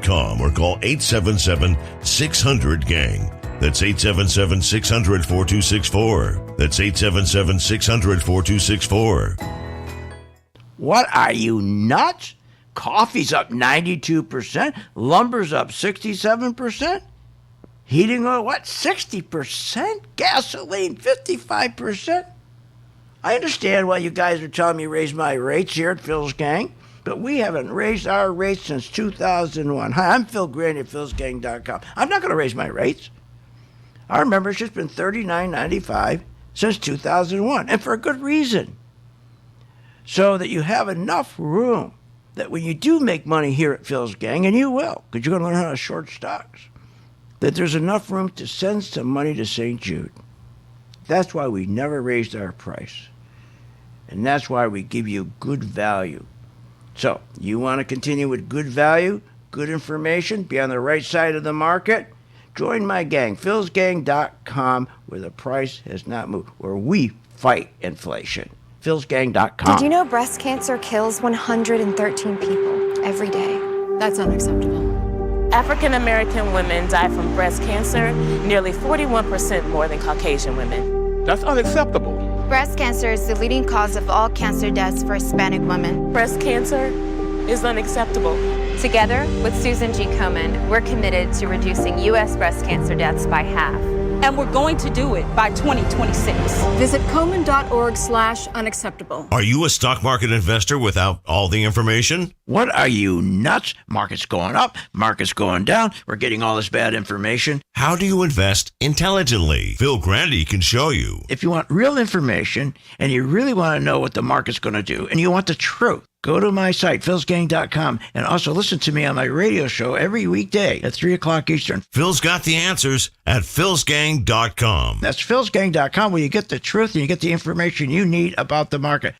philsgang.com or call 877-600-GANG. That's 877-600-4264. That's 877-600-4264. What, are you nuts? Coffee's up 92%. Lumber's up 67%. Heating oil, what, 60%? Gasoline, 55%. I understand why you guys are telling me to raise my rates here at Phil's Gang, but we haven't raised our rates since 2001. Hi, I'm Phil Grandy at philsgang.com. I'm not going to raise my rates. Our membership's been $39.95 since 2001, and for a good reason. So that you have enough room that when you do make money here at Phil's Gang, and you will, because you're going to learn how to short stocks, that there's enough room to send some money to St. Jude. That's why we never raised our price. And that's why we give you good value. So, you want to continue with good value, good information, be on the right side of the market? Join my gang, philsgang.com, where the price has not moved, where we fight inflation. philsgang.com. Did you know breast cancer kills 113 people every day? That's unacceptable. African American women die from breast cancer nearly 41% more than Caucasian women. That's unacceptable. Breast cancer is the leading cause of all cancer deaths for Hispanic women. Breast cancer is unacceptable. Together with Susan G. Komen, we're committed to reducing U.S. breast cancer deaths by half. And we're going to do it by 2026. Visit Komen.org/unacceptable. Are you a stock market investor without all the information? What, are you nuts? Market's going up, market's going down. We're getting all this bad information. How do you invest intelligently? Phil Grandy can show you. If you want real information and you really want to know what the market's going to do and you want the truth, go to my site, philsgang.com, and also listen to me on my radio show every weekday at 3 o'clock Eastern. Phil's got the answers at philsgang.com. That's philsgang.com, where you get the truth and you get the information you need about the market.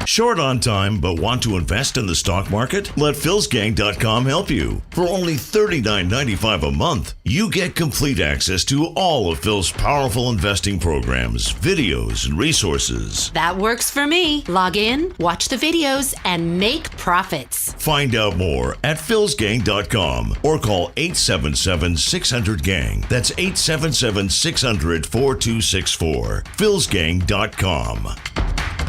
Short on time but want to invest in the stock market? Let philsgang.com help you. For only $39.95 a month, you get complete access to all of Phil's powerful investing programs, videos, and resources. That works for me. Log in, watch the videos, and make profits. Find out more at philsgang.com or call 877-600-GANG. That's 877-600-4264. philsgang.com.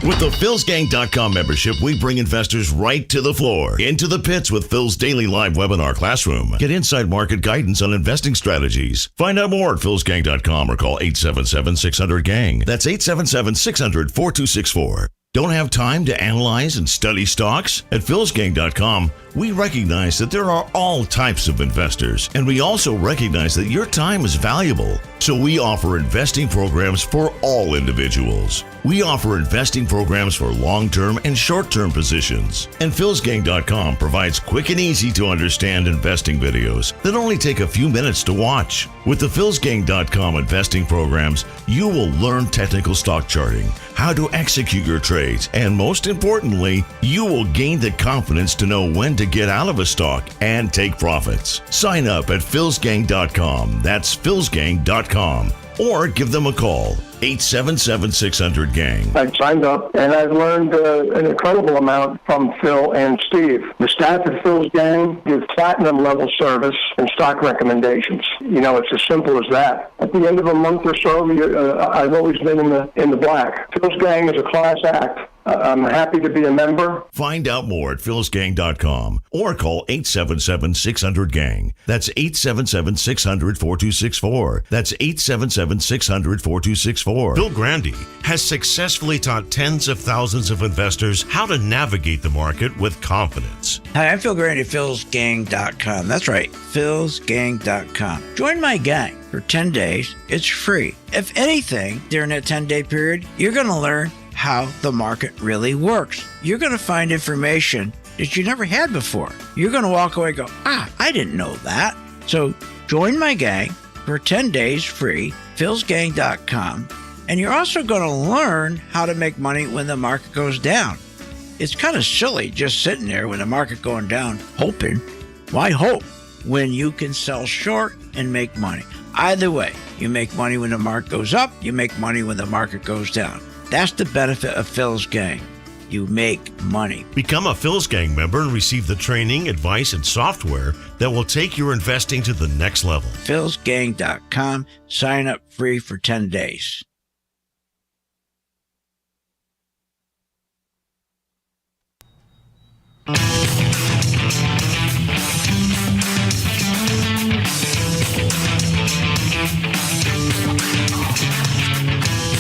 With the philsgang.com membership, we bring investors right to the floor, into the pits with Phil's daily live webinar classroom. Get inside market guidance on investing strategies. Find out more at philsgang.com or call 877-600-GANG. That's 877-600-4264. Don't have time to analyze and study stocks? At philsgang.com, we recognize that there are all types of investors, and we also recognize that your time is valuable. So we offer investing programs for all individuals. We offer investing programs for long-term and short-term positions. And philsgang.com provides quick and easy to understand investing videos that only take a few minutes to watch. With the philsgang.com investing programs, you will learn technical stock charting, how to execute your trades, and most importantly, you will gain the confidence to know when to get out of a stock and take profits. Sign up at philsgang.com. That's philsgang.com. Or give them a call, 877-600-GANG. I signed up, and I've learned an incredible amount from Phil and Steve. The staff at Phil's Gang gives platinum-level service and stock recommendations. You know, it's as simple as that. At the end of a month or so, I've always been in the black. Phil's Gang is a class act. I'm happy to be a member. Find out more at philsgang.com or call 877-600-GANG. That's 877-600-4264. That's 877-600-4264. Phil Grandy has successfully taught tens of thousands of investors how to navigate the market with confidence. Hi, I'm Phil Grandy at philsgang.com. That's right, philsgang.com. Join my gang for 10 days. It's free. If anything, during that 10-day period, you're going to learn how the market really works. You're going to find information that you never had before. You're going to walk away and go, I didn't know that. So join my gang for 10 days free, philsgang.com. And you're also going to learn how to make money when the market goes down. It's kind of silly just sitting there when the market going down, hoping. Why hope when you can sell short and make money? Either way, you make money when the market goes up, you make money when the market goes down. That's the benefit of Phil's Gang. you make money. Become a Phil's Gang member and receive the training, advice, and software that will take your investing to the next level. philsgang.com. Sign up free for 10 days.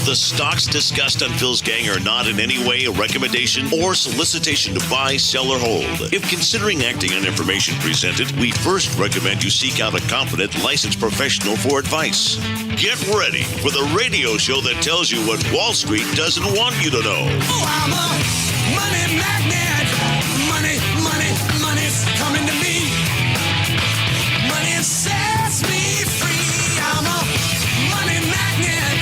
The stocks discussed on Phil's Gang are not in any way a recommendation or solicitation to buy, sell, or hold. If considering acting on information presented, we first recommend you seek out a competent, licensed professional for advice. Get ready for the radio show that tells you what Wall Street doesn't want you to know. Oh, I'm a money magnet. Money's coming to me. Money sets me free. I'm a money magnet.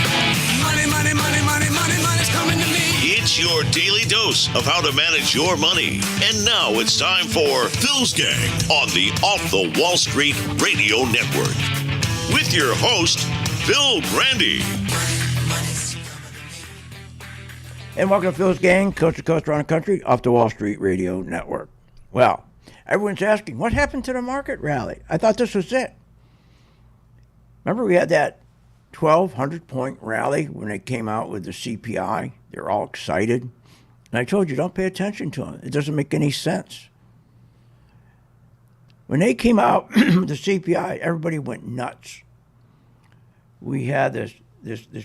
Money's coming to me. It's your daily dose of how to manage your money. And now it's time for Phil's Gang on the Off the Wall Street Radio Network. With your host, Phil Grandy. And welcome to Phil's Gang, coast to coast around the country, off the Wall Street Radio Network. Well, everyone's asking, what happened to the market rally? I thought this was it. Remember we had that 1,200-point rally when they came out with the CPI? They're all excited. And I told you, don't pay attention to them. It doesn't make any sense. When they came out with the CPI, everybody went nuts. We had this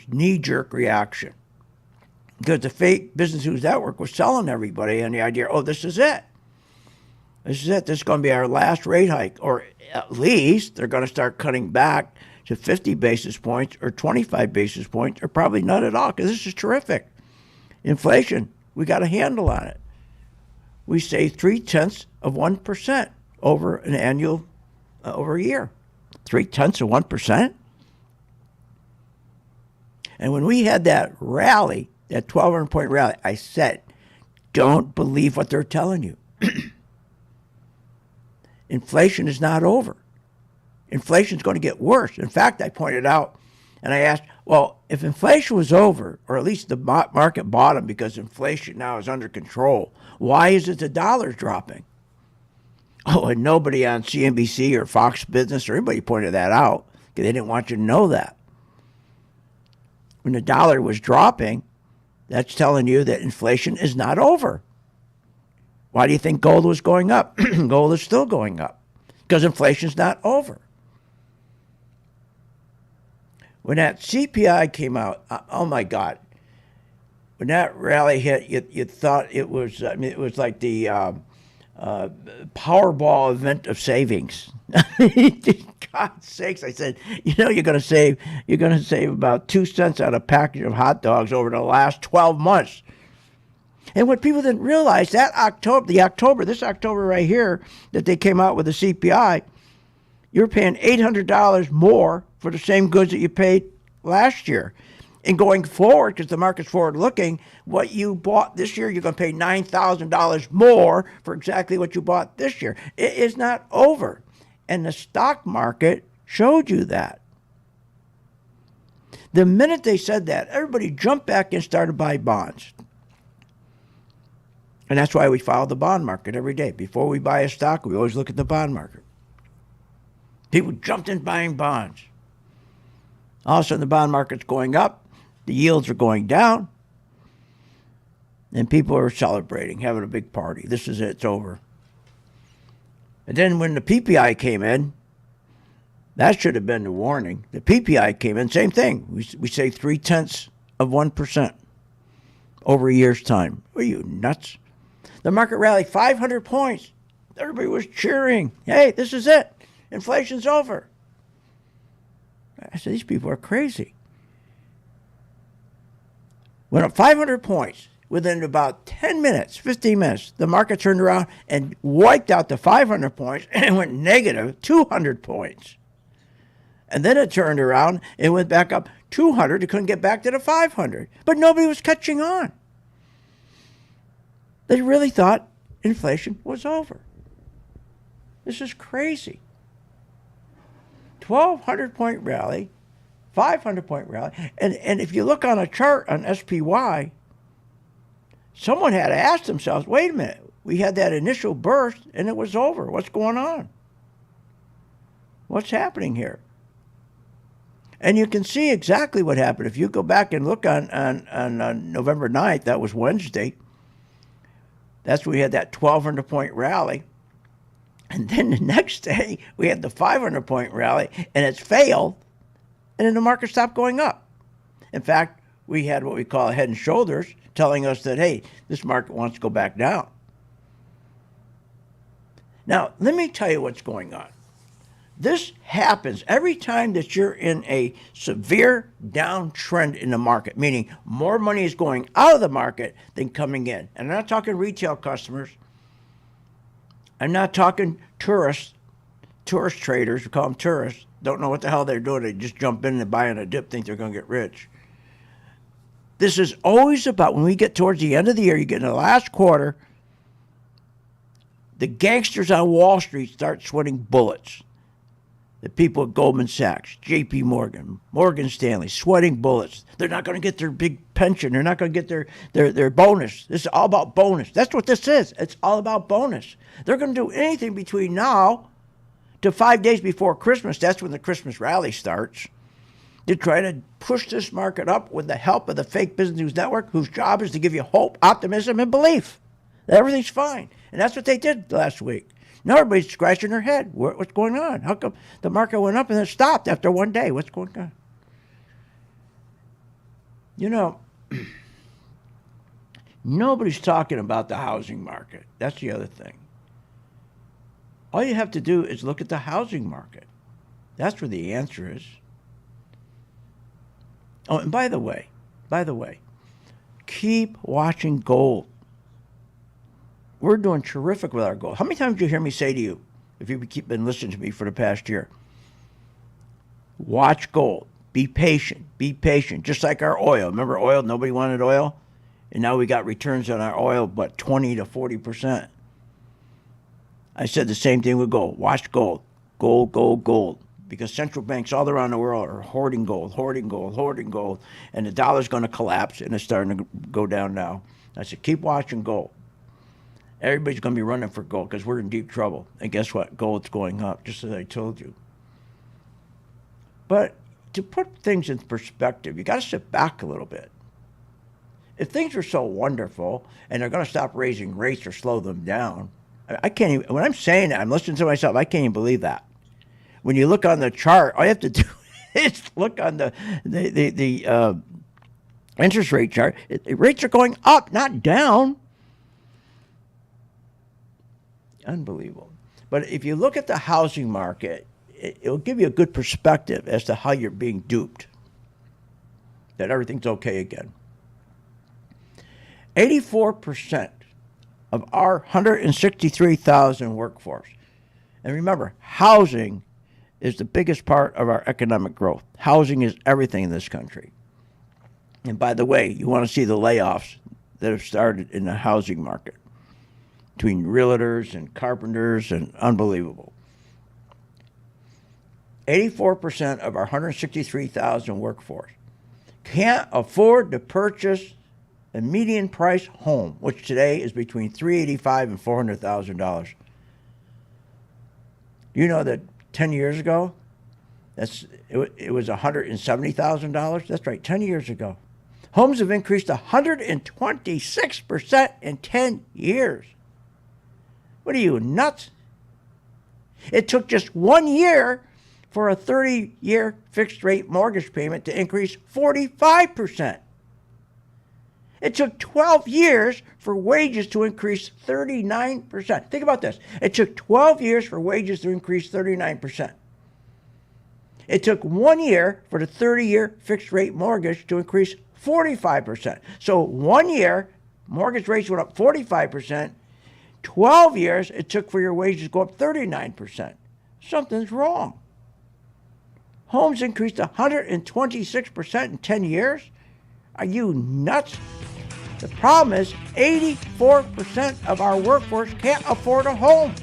knee-jerk reaction. Because the fake Business News Network was selling everybody on the idea, oh, this is it. This is it. This is going to be our last rate hike. Or at least they're going to start cutting back to 50 basis points or 25 basis points or probably not at all, because this is terrific. Inflation, we got a handle on it. We save 0.3% over an annual, over a year. 0.3%. And when we had that rally, that 1,200-point rally, I said, don't believe what they're telling you. Inflation is not over. Inflation is going to get worse. In fact, I pointed out, and I asked, well, if inflation was over, or at least the market bottom because inflation now is under control, why is it the dollar's dropping? Oh, and nobody on CNBC or Fox Business or anybody pointed that out because they didn't want you to know that. When the dollar was dropping, that's telling you that inflation is not over. Why do you think gold was going up? Gold is still going up because inflation's not over. When that CPI came out, oh my God! When that rally hit, you thought it was. I mean, it was like the Powerball event of savings. God's sakes! I said, you're going to save about 2 cents on a package of hot dogs over the last 12 months. And what people didn't realize, this October right here, that they came out with the CPI, you're paying $800 more for the same goods that you paid last year. And going forward, because the market's forward-looking, what you bought this year, you're going to pay $9,000 more for exactly what you bought this year. It is not over. And the stock market showed you that. The minute they said that, everybody jumped back and started buying bonds. And that's why we follow the bond market every day. Before we buy a stock, we always look at the bond market. People jumped in buying bonds. All of a sudden, the bond market's going up. The yields are going down. And people are celebrating, having a big party. This is it. It's over. And then when the PPI came in, that should have been the warning. The PPI came in, same thing. We say 0.3% over a year's time. Are you nuts? The market rallied 500 points. Everybody was cheering. Hey, this is it. Inflation's over. I said, these people are crazy. Went up 500 points. Within about 10 minutes, 15 minutes, the market turned around and wiped out the 500 points and went negative 200 points. And then it turned around and went back up 200. It couldn't get back to the 500. But nobody was catching on. They really thought inflation was over. This is crazy. 1,200-point rally, 500-point rally. And if you look on a chart on SPY, someone had to ask themselves, wait a minute, we had that initial burst and it was over. What's going on? What's happening here? And you can see exactly what happened. If you go back and look on November 9th, that was Wednesday, that's when we had that 1,200-point rally. And then the next day, we had the 500-point rally, and it's failed, and then the market stopped going up. In fact, we had what we call a head and shoulders telling us that, hey, this market wants to go back down. Now, let me tell you what's going on. This happens every time that you're in a severe downtrend in the market, meaning more money is going out of the market than coming in. And I'm not talking retail customers. I'm not talking tourist traders. We call them tourists. Don't know what the hell they're doing. They just jump in and buy on a dip, think they're going to get rich. This is always about when we get towards the end of the year, you get in the last quarter, the gangsters on Wall Street start sweating bullets. The people at Goldman Sachs, J.P. Morgan, Morgan Stanley, sweating bullets. They're not going to get their big pension. They're not going to get their bonus. This is all about bonus. That's what this is. It's all about bonus. They're going to do anything between now to 5 days before Christmas. That's when the Christmas rally starts. To try to push this market up with the help of the fake business news network, whose job is to give you hope, optimism, and belief that everything's fine. And that's what they did last week. Now everybody's scratching their head. What's going on? How come the market went up and then stopped after one day? What's going on? You know, nobody's talking about the housing market. That's the other thing. All you have to do is look at the housing market. That's where the answer is. Oh, and by the way, keep watching gold. We're doing terrific with our gold. How many times did you hear me say to you, if you've been listening to me for the past year, watch gold, be patient, just like our oil. Remember oil? Nobody wanted oil? And now we got returns on our oil, but 20 to 40%. I said the same thing with gold. Watch gold, gold. Because central banks all around the world are hoarding gold, and the dollar's going to collapse, and it's starting to go down now. I said, keep watching gold. Everybody's going to be running for gold because we're in deep trouble. And guess what? Gold's going up, just as I told you. But to put things in perspective, you got to sit back a little bit. If things are so wonderful and they're going to stop raising rates or slow them down, I can't even, when I'm saying that, I'm listening to myself, I can't even believe that. When you look on the chart, all you have to do is look on the interest rate chart. Rates are going up, not down. Unbelievable. But if you look at the housing market, it'll give you a good perspective as to how you're being duped, that everything's okay again. 84% of our 163,000 workforce. And remember, housing is the biggest part of our economic growth. Housing is everything in this country. And by the way, you want to see the layoffs that have started in the housing market between realtors and carpenters, and unbelievable. 84% of our 163,000 workforce can't afford to purchase a median price home, which today is between $385,000 and $400,000. You know that 10 years ago, it was $170,000? That's right, 10 years ago. Homes have increased 126% in 10 years. What are you, nuts? It took just 1 year for a 30-year fixed-rate mortgage payment to increase 45%. It took 12 years for wages to increase 39%. Think about this. It took 12 years for wages to increase 39%. It took 1 year for the 30-year fixed-rate mortgage to increase 45%. So 1 year, mortgage rates went up 45%. 12 years, it took for your wages to go up 39%. Something's wrong. Homes increased 126% in 10 years? Are you nuts? The problem is 84% of our workforce can't afford a home.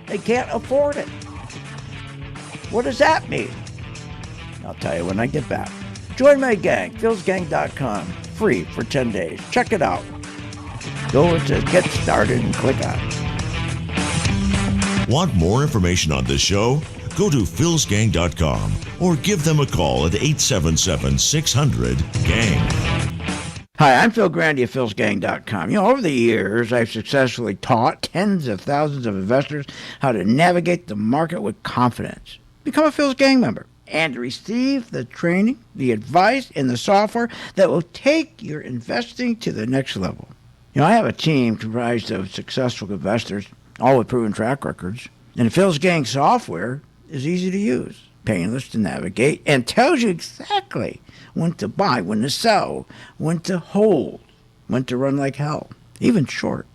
They can't afford it. What does that mean? I'll tell you when I get back. Join my gang, philsgang.com, free for 10 days. Check it out. Go over to Get Started and click on it. Want more information on this show? Go to philsgang.com or give them a call at 877-600-GANG. Hi, I'm Phil Grandy of philsgang.com. Over the years, I've successfully taught tens of thousands of investors how to navigate the market with confidence. Become a Phil's Gang member and receive the training, the advice, and the software that will take your investing to the next level. I have a team comprised of successful investors, all with proven track records. And Phil's Gang software is easy to use, painless to navigate, and tells you exactly when to buy, when to sell, when to hold, when to run like hell, even short.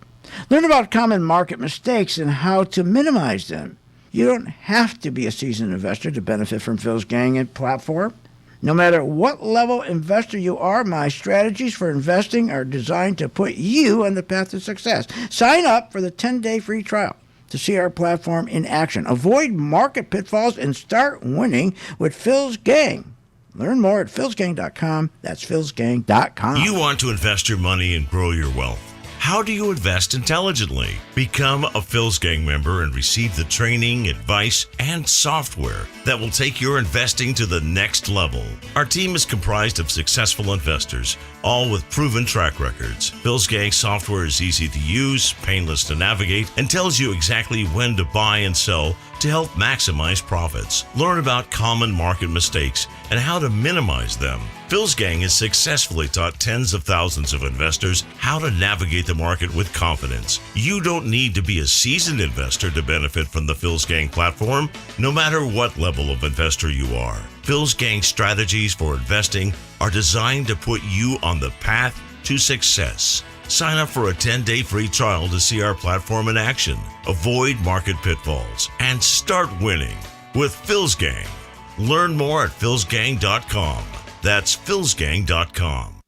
Learn about common market mistakes and how to minimize them. You don't have to be a seasoned investor to benefit from Phil's Gang and platform. No matter what level investor you are, my strategies for investing are designed to put you on the path to success. Sign up for the 10-day free trial to see our platform in action. Avoid market pitfalls and start winning with Phil's Gang. Learn more at philsgang.com. That's philsgang.com. You want to invest your money and grow your wealth. How do you invest intelligently? Become a Phil's Gang member and receive the training, advice, and software that will take your investing to the next level. Our team is comprised of successful investors, all with proven track records. Phil's Gang software is easy to use, painless to navigate, and tells you exactly when to buy and sell to help maximize profits. Learn about common market mistakes and how to minimize them. Phil's Gang has successfully taught tens of thousands of investors how to navigate the market with confidence. You don't need to be a seasoned investor to benefit from the Phil's Gang platform, no matter what level of investor you are. Phil's Gang strategies for investing are designed to put you on the path to success. Sign up for a 10-day free trial to see our platform in action, avoid market pitfalls, and start winning with Phil's Gang. Learn more at philsgang.com. That's philsgang.com.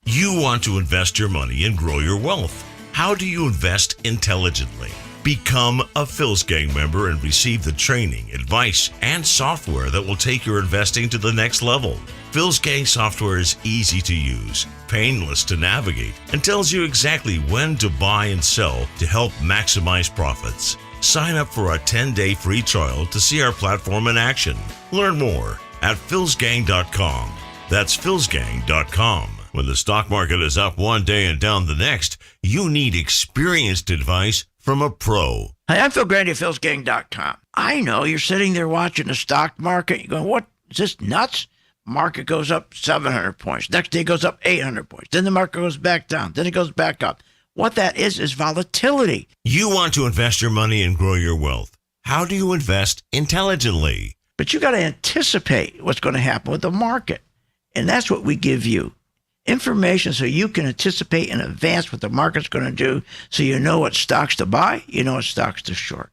You want to invest your money and grow your wealth. How do you invest intelligently? Become a Phil's Gang member and receive the training, advice, and software that will take your investing to the next level. Phil's Gang software is easy to use, painless to navigate, and tells you exactly when to buy and sell to help maximize profits. Sign up for a 10-day free trial to see our platform in action. Learn more at philsgang.com. That's philsgang.com. When the stock market is up one day and down the next, you need experienced advice from a pro. Hi, I'm Phil Grandy of philsgang.com. I know you're sitting there watching the stock market. You're going, what? Is this nuts? Market goes up 700 points. Next day it goes up 800 points. Then the market goes back down. Then it goes back up. What that is volatility. You want to invest your money and grow your wealth. How do you invest intelligently? But you got to anticipate what's going to happen with the market. And that's what we give you. Information so you can anticipate in advance what the market's going to do, so you know what stocks to buy, you know what stocks to short.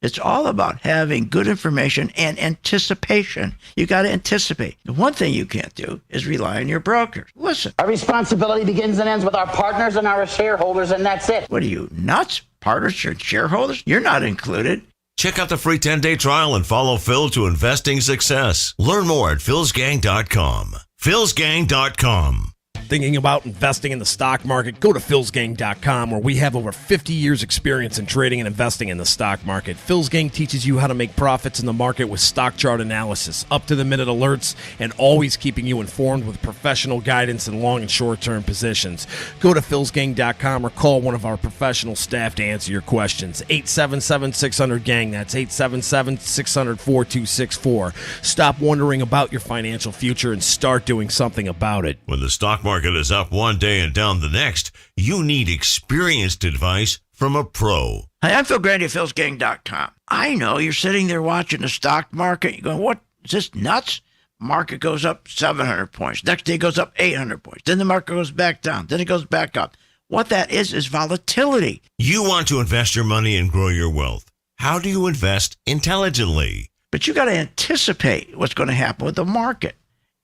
It's all about having good information and anticipation. You got to anticipate. The one thing you can't do is rely on your brokers. Listen. Our responsibility begins and ends with our partners and our shareholders, and that's it. What are you, nuts? Partners and shareholders? You're not included. Check out the free 10-day trial and follow Phil to investing success. Learn more at philsgang.com. philsgang.com. Thinking about investing in the stock market? Go to philsgang.com, where we have over 50 years experience in trading and investing in the stock market. Phil's Gang teaches you how to make profits in the market with stock chart analysis, up-to-the-minute alerts, and always keeping you informed with professional guidance and long and short-term positions. Go to philsgang.com or call one of our professional staff to answer your questions. 877-600-GANG. That's 877-600-4264. Stop wondering about your financial future and start doing something about it. When the stock market is up one day and down the next, you need experienced advice from a pro. Hi, I'm Phil Grandy of philsgang.com. I know you're sitting there watching the stock market. You're going, what? Is this nuts? Market goes up 700 points. Next day it goes up 800 points. Then the market goes back down. Then it goes back up. What that is volatility. You want to invest your money and grow your wealth. How do you invest intelligently? But you got to anticipate what's going to happen with the market.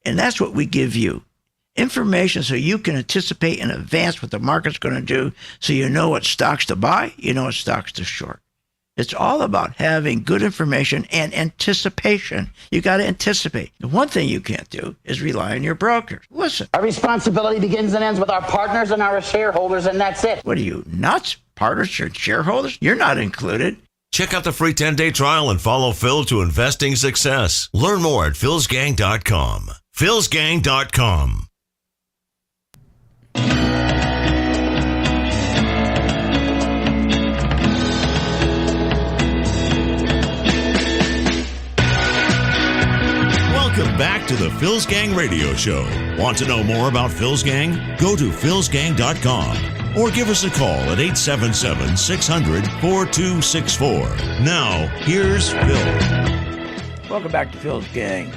And that's what we give you. Information so you can anticipate in advance what the market's going to do, so you know what stocks to buy, you know what stocks to short. It's all about having good information and anticipation. You got to anticipate. The one thing you can't do is rely on your brokers. Listen. Our responsibility begins and ends with our partners and our shareholders, and that's it. What are you, nuts? Partners and shareholders? You're not included. Check out the free 10-day trial and follow Phil to investing success. Learn more at philsgang.com. philsgang.com. Welcome back to the Phil's Gang Radio Show. Want to know more about Phil's Gang? Go to philsgang.com or give us a call at 877-600-4264. Now, here's Phil. Welcome back to Phil's Gang.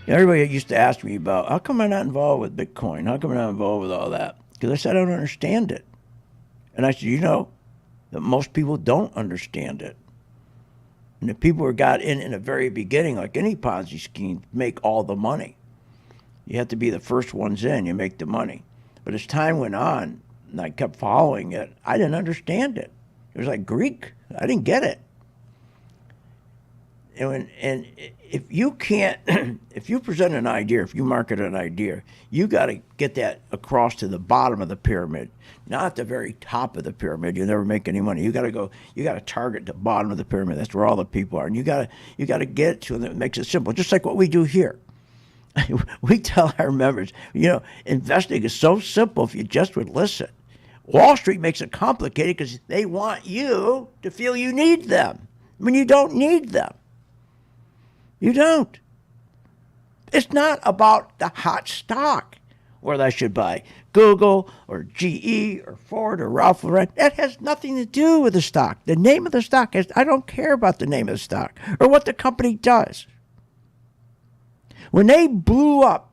Everybody used to ask me about, how come I'm not involved with Bitcoin? How come I'm not involved with all that? Because I said I don't understand it. And I said, you know, that most people don't understand it. And the people who got in the very beginning, like any Ponzi scheme, make all the money. You have to be the first ones in, you make the money. But as time went on, and I kept following it, I didn't understand it. It was like Greek. I didn't get it. And if you can't, if you present an idea, if you market an idea, you got to get that across to the bottom of the pyramid, not at the very top of the pyramid. You'll never make any money. You got to target the bottom of the pyramid. That's where all the people are, and you got to get to them. It makes it simple, just like what we do here. We tell our members, you know, investing is so simple if you just would listen. Wall Street makes it complicated because they want you to feel you need them when you don't need them. You don't. It's not about the hot stock, whether I should buy Google or GE or Ford or Ralph Lauren. That has nothing to do with the stock. The name of the stock is, I don't care about the name of the stock or what the company does. When they blew up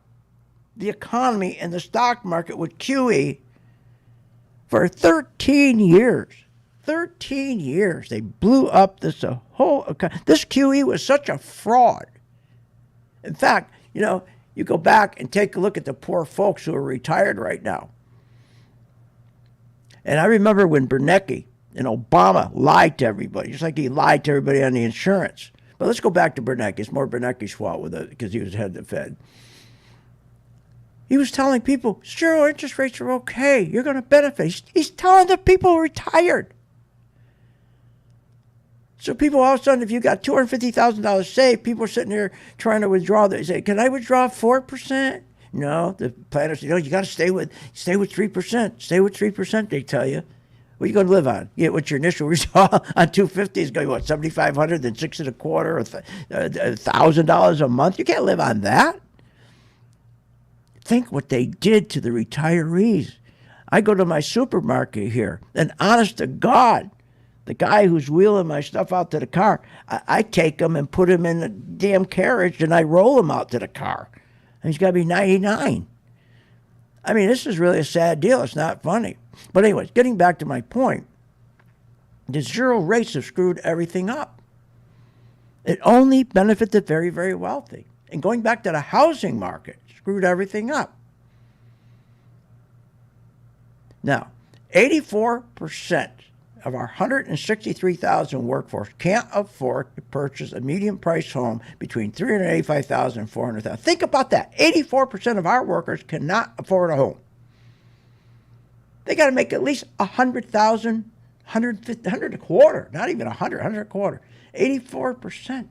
the economy and the stock market with QE for 13 years, they blew up this whole economy. This QE was such a fraud. In fact, you know, you go back and take a look at the poor folks who are retired right now. And I remember when Bernanke and Obama lied to everybody, just like he lied to everybody on the insurance. But let's go back to Bernanke. It's more Bernanke's fault with it because he was head of the Fed. He was telling people, 0 interest rates are okay. You're going to benefit. He's telling the people retired. So people all of a sudden, if you got $250,000 saved, people are sitting there trying to withdraw. They say, can I withdraw 4%? No, the planners say, no, you got to stay with 3%. Stay with 3%, they tell you. What are you going to live on? Yeah, what's your initial withdrawal on 250 is going to be, what, 7,500, then 6.25, or $1,000 a month? You can't live on that. Think what they did to the retirees. I go to my supermarket here, and honest to God, the guy who's wheeling my stuff out to the car, I take him and put him in the damn carriage, and I roll him out to the car. And he's got to be 99. I mean, this is really a sad deal. It's not funny. But anyways, getting back to my point, the zero rates have screwed everything up. It only benefits the very, very wealthy. And going back to the housing market, screwed everything up. Now, 84% of our 163,000 workforce can't afford to purchase a medium-priced home between $385,000 and $400,000. Think about that. 84% of our workers cannot afford a home. They got to make at least $100,000, $150,000, $100 a quarter, not even $100, $100 a quarter. 84%.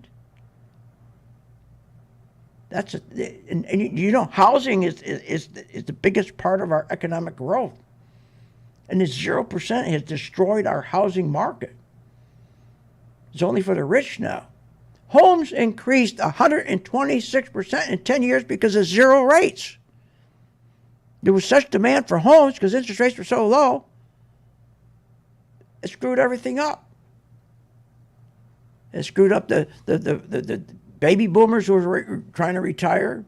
That's and you know, housing is the biggest part of our economic growth. And this 0% has destroyed our housing market. It's only for the rich now. Homes increased 126% in 10 years because of zero rates. There was such demand for homes because interest rates were so low. It screwed everything up. It screwed up the baby boomers who were trying to retire.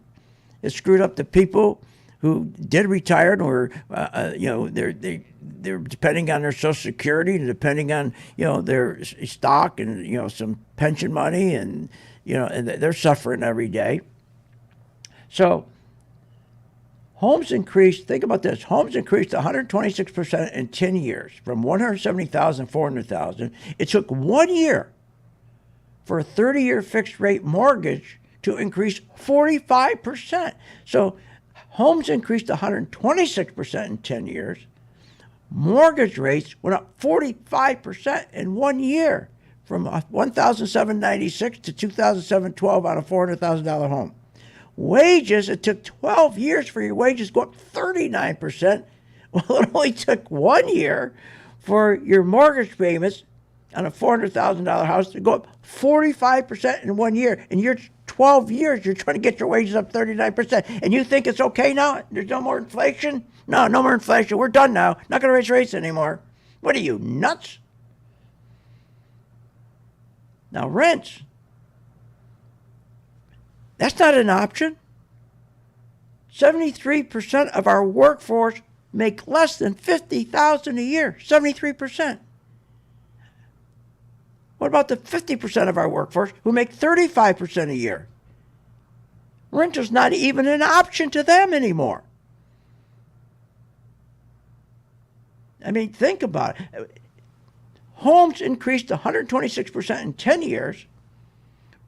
It screwed up the people who did retire and were, they're depending on their Social Security and depending on, their stock and, some pension money and, and they're suffering every day. So Homes increased, think about this, homes increased 126% in 10 years, from 170,000 to 400,000. It took 1 year for a 30-year fixed rate mortgage to increase 45%. So homes increased 126% in 10 years. Mortgage rates went up 45% in 1 year, from $1,796 to $2,712 on a $400,000 home. Wages, it took 12 years for your wages to go up 39%. Well, it only took 1 year for your mortgage payments on a $400,000 house to go up 45% in 1 year. In your 12 years, you're trying to get your wages up 39%. And you think it's okay now? There's no more inflation? No, no more inflation. We're done now. Not going to raise rates anymore. What are you, nuts? Now, rents. That's not an option. 73% of our workforce make less than $50,000 a year. 73%. What about the 50% of our workforce who make 35% a year? Rent is not even an option to them anymore. I mean, think about it. Homes increased 126% in 10 years.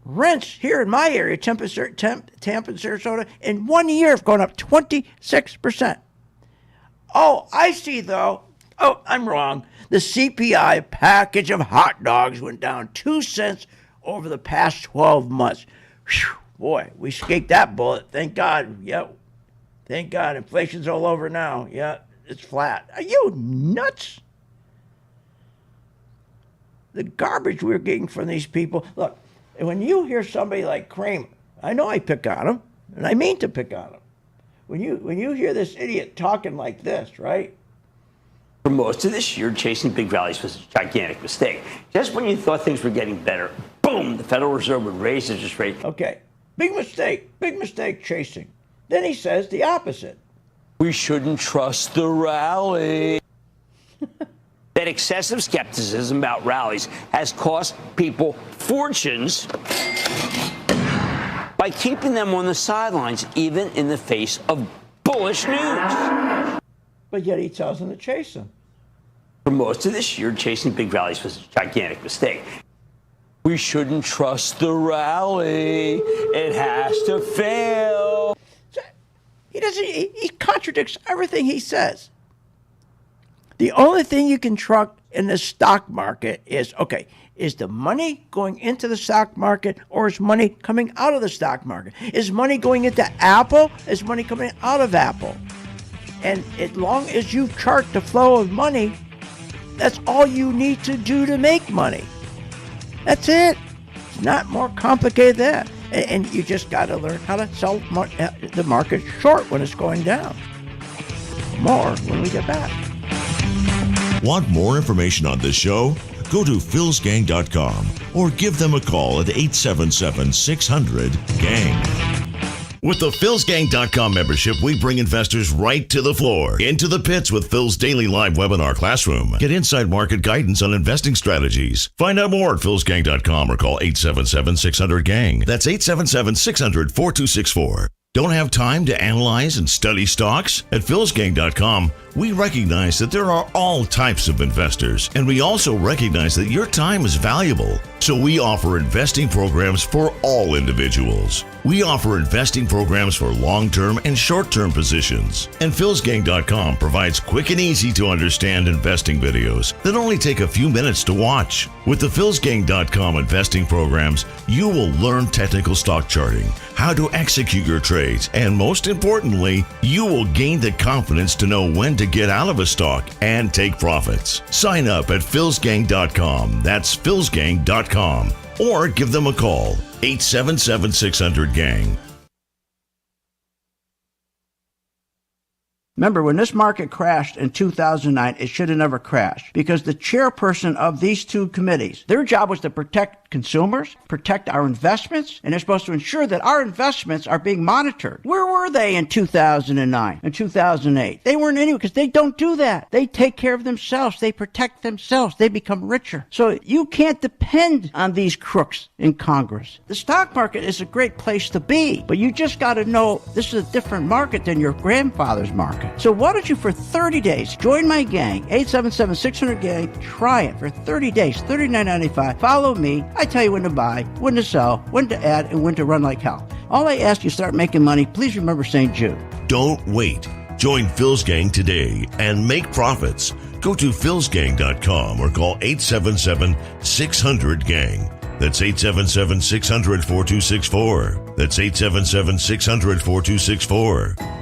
Rents here in my area, Tampa and Sarasota, in 1 year have gone up 26%. Oh, I see, though. Oh, I'm wrong. The CPI package of hot dogs went down 2 cents over the past 12 months. Whew, boy, we escaped that bullet. Thank God. Yep. Thank God. Inflation's all over now. Yeah, it's flat. Are you nuts? The garbage we're getting from these people. Look, when you hear somebody like Kramer, I know I pick on him, and I mean to pick on him. When you hear this idiot talking like this, right? For most of this year, chasing big values was a gigantic mistake. Just when you thought things were getting better, boom, the Federal Reserve would raise interest rates. Okay, big mistake chasing. Then he says the opposite. We shouldn't trust the rally. That excessive skepticism about rallies has cost people fortunes by keeping them on the sidelines, even in the face of bullish news. But yet he tells them to chase them. For most of this year, chasing big rallies was a gigantic mistake. We shouldn't trust the rally. It has to fail. He contradicts everything he says. The only thing you can trust in the stock market is, okay, is the money going into the stock market or is money coming out of the stock market? Is money going into Apple? Is money coming out of Apple? And as long as you chart the flow of money, that's all you need to do to make money. That's it. It's not more complicated than that. And you just got to learn how to sell the market short when it's going down. More when we get back. Want more information on this show? Go to philsgang.com or give them a call at 877-600-GANG. With the philsgang.com membership, we bring investors right to the floor, into the pits with Phil's daily live webinar classroom. Get inside market guidance on investing strategies. Find out more at philsgang.com or call 877-600-GANG. That's 877-600-4264. Don't have time to analyze and study stocks? At philsgang.com, we recognize that there are all types of investors, and we also recognize that your time is valuable. So we offer investing programs for all individuals. We offer investing programs for long-term and short-term positions. And philsgang.com provides quick and easy to understand investing videos that only take a few minutes to watch. With the philsgang.com investing programs, you will learn technical stock charting, how to execute your trades, and most importantly, you will gain the confidence to know when to get out of a stock and take profits. Sign up at philsgang.com. That's philsgang.com. Or give them a call, 877-600-GANG. Remember, when this market crashed in 2009, it should have never crashed because the chairperson of these two committees, their job was to protect consumers, protect our investments, and they're supposed to ensure that our investments are being monitored. Where were they in 2009 and 2008? They weren't anywhere because they don't do that. They take care of themselves. They protect themselves. They become richer. So you can't depend on these crooks in Congress. The stock market is a great place to be, but you just got to know this is a different market than your grandfather's market. So why don't you, for 30 days, join my gang, 877-600-GANG. Try it for 30 days, $39.95. Follow me. I tell you when to buy, when to sell, when to add, and when to run like hell. All I ask you, start making money. Please remember St. Jude. Don't wait. Join Phil's Gang today and make profits. Go to philsgang.com or call 877-600-GANG. That's 877-600-4264. That's 877-600-4264.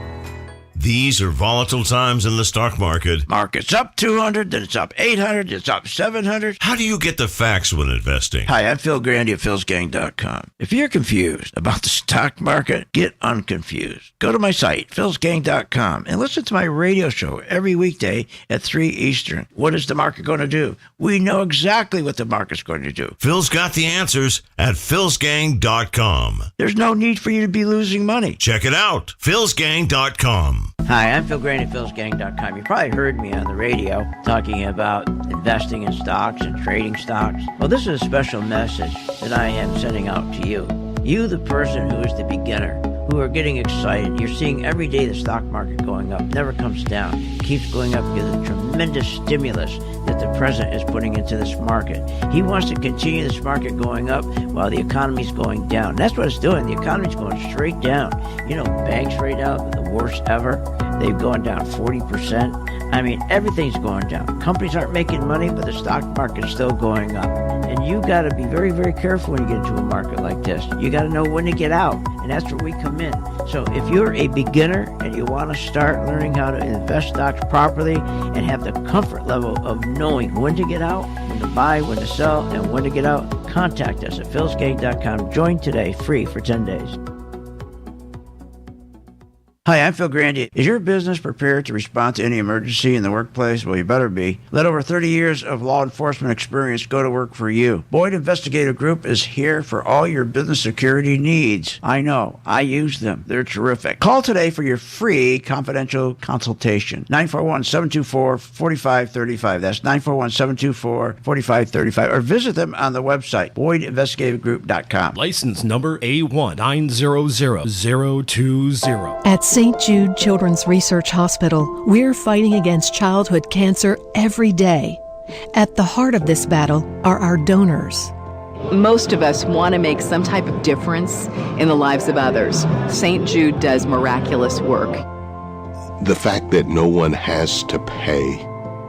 These are volatile times in the stock market. Market's up 200, then it's up 800, it's up 700. How do you get the facts when investing? Hi, I'm Phil Grandy at philsgang.com. If you're confused about the stock market, get unconfused. Go to my site, philsgang.com, and listen to my radio show every weekday at 3 Eastern. What is the market going to do? We know exactly what the market's going to do. Phil's got the answers at philsgang.com. There's no need for you to be losing money. Check it out, philsgang.com. Hi, I'm Phil Grandy at philsgang.com. You probably heard me on the radio talking about investing in stocks and trading stocks. Well, this is a special message that I am sending out to you. You, the person who is the beginner, who are getting excited. You're seeing every day the stock market going up, never comes down. It keeps going up because of the tremendous stimulus that the president is putting into this market. He wants to continue this market going up while the economy's going down. That's what it's doing. The economy's going straight down. You know, banks right now are the worst ever. They've gone down 40%. I mean, everything's going down. Companies aren't making money, but the stock market's still going up. And you got to be very, very careful when you get into a market like this. You got to know when to get out, and that's where we come in. So if you're a beginner and you want to start learning how to invest stocks properly and have the comfort level of knowing when to get out, when to buy, when to sell, and when to get out, contact us at philsgang.com. Join today, free for 10 days. Hi, I'm Phil Grandy. Is your business prepared to respond to any emergency in the workplace? Well, you better be. Let over 30 years of law enforcement experience go to work for you. Boyd Investigative Group is here for all your business security needs. I know. I use them. They're terrific. Call today for your free confidential consultation. 941-724-4535. That's 941-724-4535. Or visit them on the website, boydinvestigativegroup.com. License number A1-900020. At St. Jude Children's Research Hospital, we're fighting against childhood cancer every day. At the heart of this battle are our donors. Most of us want to make some type of difference in the lives of others. St. Jude does miraculous work. The fact that no one has to pay,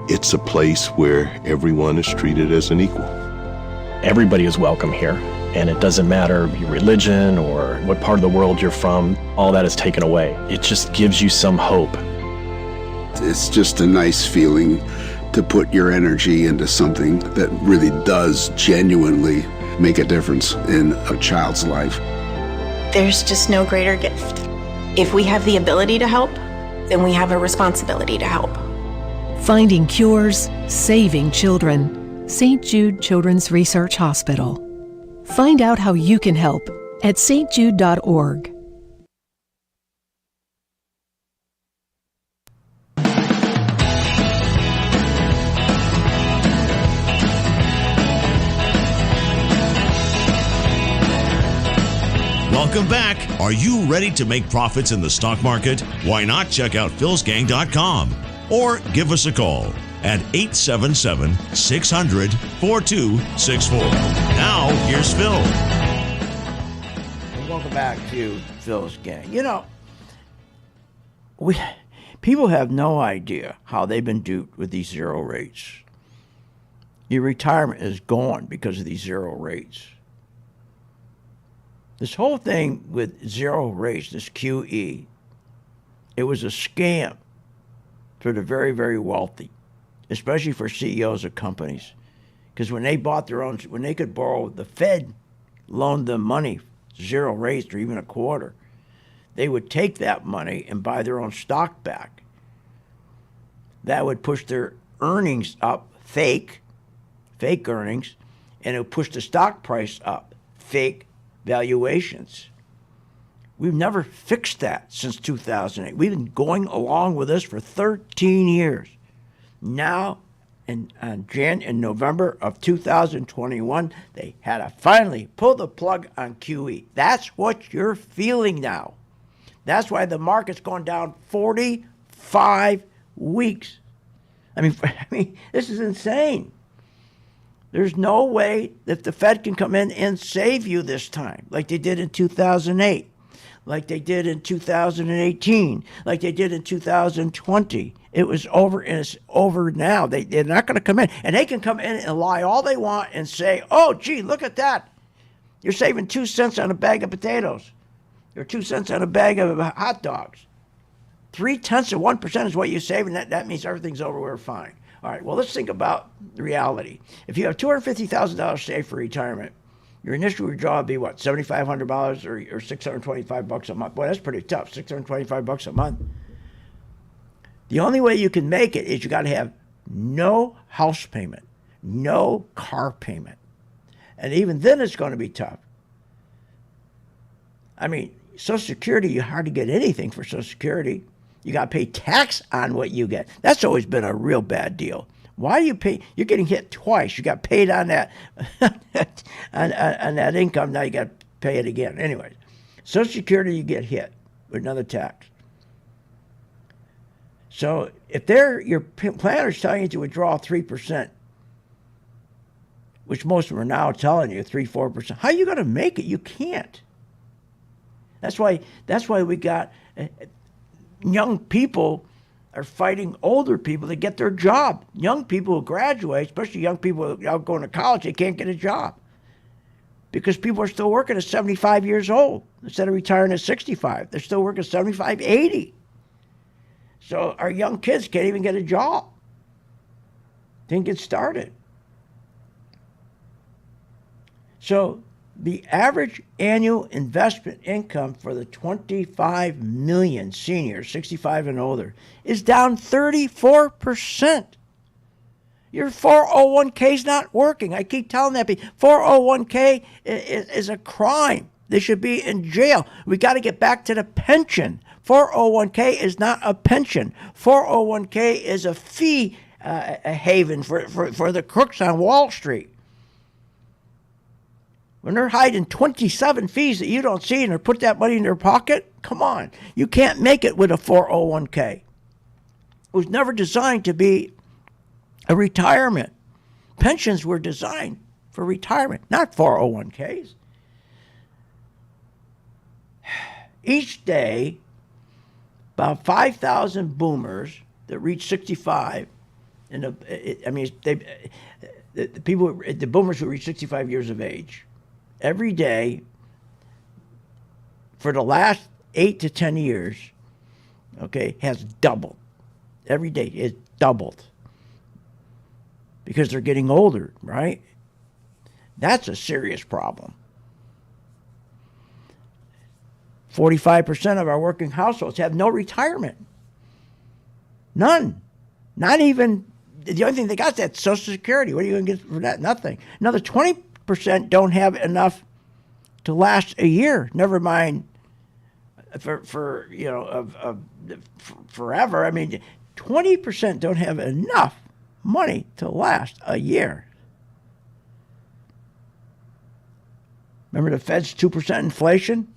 it's a place where everyone is treated as an equal. Everybody is welcome here. And it doesn't matter your religion or what part of the world you're from, all that is taken away. It just gives you some hope. It's just a nice feeling to put your energy into something that really does genuinely make a difference in a child's life. There's just no greater gift. If we have the ability to help, then we have a responsibility to help. Finding cures, saving children. St. Jude Children's Research Hospital. Find out how you can help at stjude.org. Welcome back. Are you ready to make profits in the stock market? Why not check out philsgang.com or give us a call at 877-600-4264. Now, here's Phil. Welcome back to Phil's Gang. You know, people have no idea how they've been duped with these zero rates. Your retirement is gone because of these zero rates. This whole thing with zero rates, this QE, it was a scam for the very, very wealthy, especially for CEOs of companies. Because when they bought their own, when they could borrow, the Fed loaned them money, zero rates or even a quarter, they would take that money and buy their own stock back. That would push their earnings up, fake earnings, and it'll push the stock price up. Fake valuations. We've never fixed that since 2008. We've been going along with this for 13 years. Now, in November of 2021, they had to finally pull the plug on QE. That's what you're feeling now. That's why the market's gone down 45 weeks. I mean, this is insane. There's no way that the Fed can come in and save you this time, like they did in 2008, like they did in 2018, like they did in 2020. It was over, and it's over now. They're not going to come in. And they can come in and lie all they want and say, oh, gee, look at that. You're saving 2 cents on a bag of potatoes, or 2 cents on a bag of hot dogs. 0.3% is what you save, and that means everything's over. We're fine. All right, well, let's think about the reality. If you have $250,000 saved for retirement, your initial withdrawal would be what, $7,500 or $625 a month? Boy, that's pretty tough, $625 a month. The only way you can make it is you got to have no house payment, no car payment. And even then it's going to be tough. I mean, Social Security, you hardly get anything for Social Security. You got to pay tax on what you get. That's always been a real bad deal. Why do you pay? You're getting hit twice. You got paid on that on that income. Now you got to pay it again. Anyways, Social Security, you get hit with another tax. So if your planner's telling you to withdraw 3%, which most of them are now telling you 3-4%, how are you going to make it? You can't. That's why we got young people are fighting older people to get their job. Young people who graduate, especially young people who are going to college, they can't get a job because people are still working at 75 years old instead of retiring at 65. They're still working 75, 80. So our young kids can't even get a job. Didn't get started. So the average annual investment income for the 25 million seniors, 65 and older, is down 34%. Your 401k is not working. I keep telling that people, 401k is a crime. They should be in jail. We got to get back to the pension. 401k is not a pension. 401k is a fee haven for the crooks on Wall Street. When they're hiding 27 fees that you don't see and they're put that money in their pocket, come on. You can't make it with a 401k. It was never designed to be a retirement. Pensions were designed for retirement, not 401ks. Each day, about 5,000 boomers that reach 65, and the boomers who reach 65 years of age, every day for the last 8 to 10 years, okay, has doubled. Every day it's doubled because they're getting older, right? That's a serious problem. 45% of our working households have no retirement. None. Not even, the only thing they got is that Social Security. What are you going to get for that? Nothing. Another 20% don't have enough to last a year. Never mind for forever. I mean, 20% don't have enough money to last a year. Remember the Fed's 2% inflation?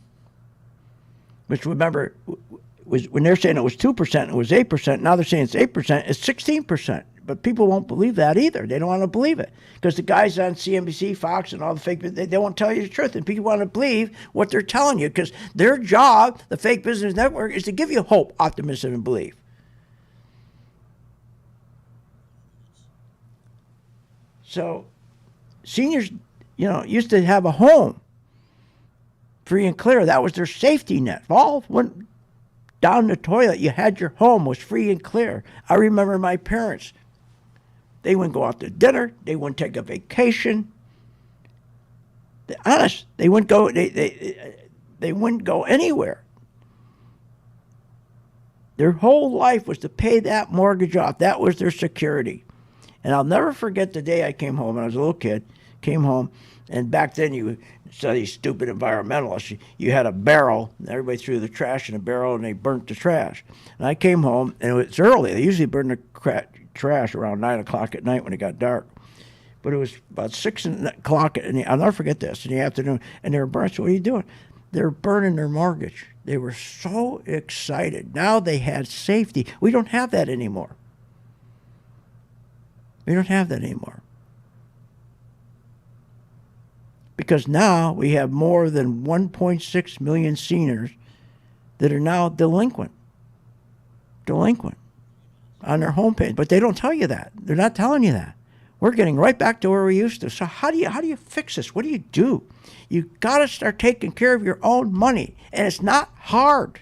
Which, remember, was when they're saying it was 2%, it was 8%. Now they're saying it's 8%, it's 16%. But people won't believe that either. They don't want to believe it. Because the guys on CNBC, Fox, and all the fake, they won't tell you the truth. And people want to believe what they're telling you. Because their job, the fake business network, is to give you hope, optimism, and belief. So seniors, used to have a home. Free and clear. That was their safety net. If all went down the toilet, you had your home, was free and clear. I remember my parents. They wouldn't go out to dinner. They wouldn't take a vacation. Honest, they wouldn't go. They wouldn't go anywhere. Their whole life was to pay that mortgage off. That was their security. And I'll never forget the day I came home when I was a little kid. Came home, and back then you saw these stupid environmentalists. You had a barrel, and everybody threw the trash in a barrel, and they burnt the trash. And I came home, and it's early. They usually burn the trash around 9 o'clock at night when it got dark. But it was about 6 o'clock, and I'll never forget this, in the afternoon, and they were burning. So what are you doing? They're burning their mortgage. They were so excited. Now they had safety. We don't have that anymore. We don't have that anymore. Because now we have more than 1.6 million seniors that are now delinquent on their homepage. But they don't tell you that. They're not telling you that. We're getting right back to where we used to. So how do you fix this? What do you do? You got to start taking care of your own money, and it's not hard.